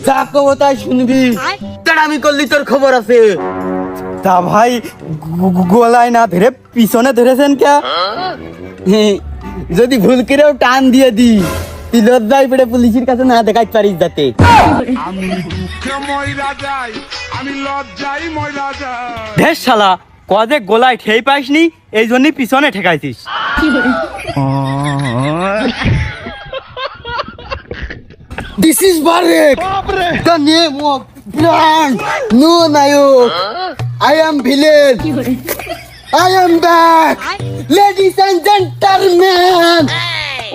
যা কবো তাই শুনবি, আমি করলি তোর খবর আছে। তা ভাই গলায় না ধরে পিছনে ধরেছেন কে? যদি ভুল করেও টান দিয়ে দি, তুই লজ্জায় পড়ে পুলিশের কাছে না দেখাইতে পারিস যাতে। আমি দুঃখে ময়রা যাই, আমি লজ্জায় ময়রা যাই। বেশ শালা, কদে গলায় ঠেই পাইসনি, এই জন্যই পিছনে ঠেকাইছিস। This is Barak, the name of brand, no Nayok. I am villain. I am back, ladies and gentlemen.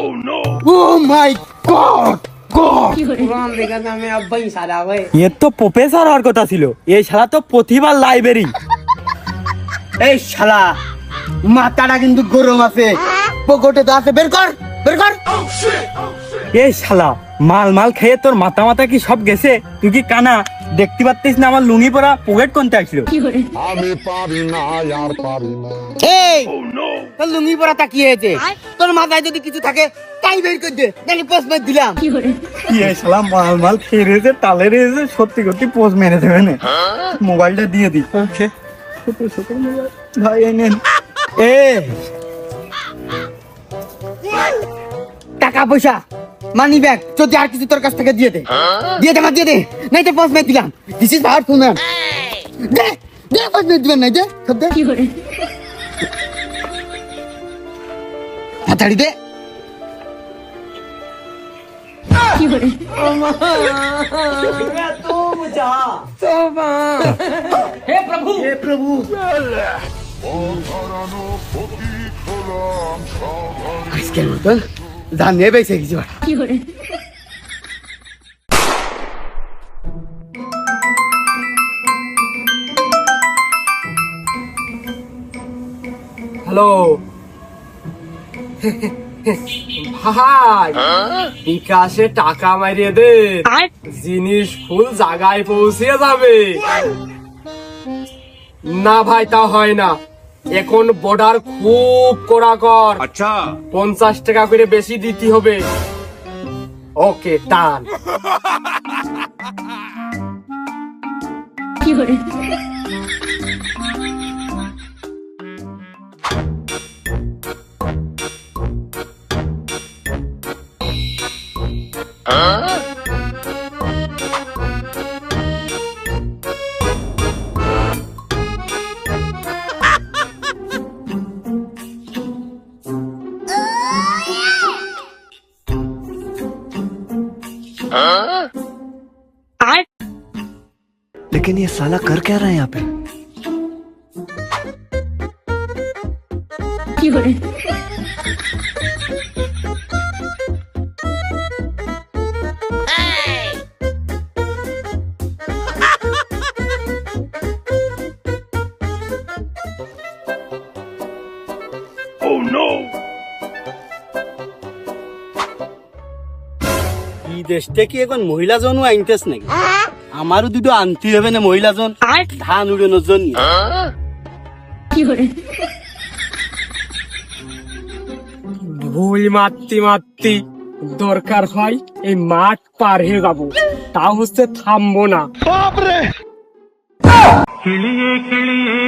Oh no! Oh my God! God! ये तो प्रोफेसर और কথা ছিল, এই শালা তো প্রতিবার লাইব্রেরি। এই শালা মাথাটা কিন্তু গরম আছে, পকেটে তো আছে, বের কর বের কর। এই শালা মাল মাল খেয়ে তোর মাথা মাথা কি সব গেছে? তুই কি কানা দেখতে পাচ্ছিস না আমার লুঙ্গি পরা পকেট কোনটা আসলো? আমি পারি না আর পারি না। এই তোর লুঙ্গি পরা তা কি হয়েছে? তোর মাথায় যদি কিছু থাকে তাই বের করে দে, নাকি পোস্ট মেরে দিলাম। কি এই শালা মাল মাল খেয়ে রয়েছে, তালে রয়েছে, সত্যি সত্যি পোস্ট মেরে দেবে না। মোবাইলটা দিয়ে দি। ওকে ছোট ছোট মোবাইল ভাই এনেন। টাকা পয়সা মানি ব্যাগ যদি আর কিছু তোর কাছ থেকে দিয়ে দে, দিয়ে দে, দিয়ে দে, নাই তো পোস্ট মেরে দিলাম। This is powerful man. দে দে, পোস্ট মেরে দিবেন, নাই দে সব দে। হাতাড়ি দে। हे प्रभु हे प्रभु আজকের মতন জানিয়ে বেঁচে গেছি। হ্যালো ভাই, বিকাশে টাকা মারিয়ে দে, জিনিস ফুল জায়গায় পৌঁছে যাবে। না ভাই তা হয় না, এখন বর্ডার খুব কড়াকড়। আচ্ছা 50 টাকা করে বেশি দিতে হবে। ওকে ডান। लेकिन ये साला कर क्या रहा है यहाँ पे? Oh no! এই দেশটা কি এখন মহিলা জনও আনতেছ নাকি? আমারও দুটো আনতে হবে না মহিলা জন, ধান উড়ানোর জন্য। ভুল মারতে মারতে দরকার হয় এই মাঠ পার হয়ে যাবো, তা হচ্ছে থামবো না। কিলিয়ে কিলিয়ে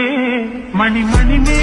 মণি মণি মে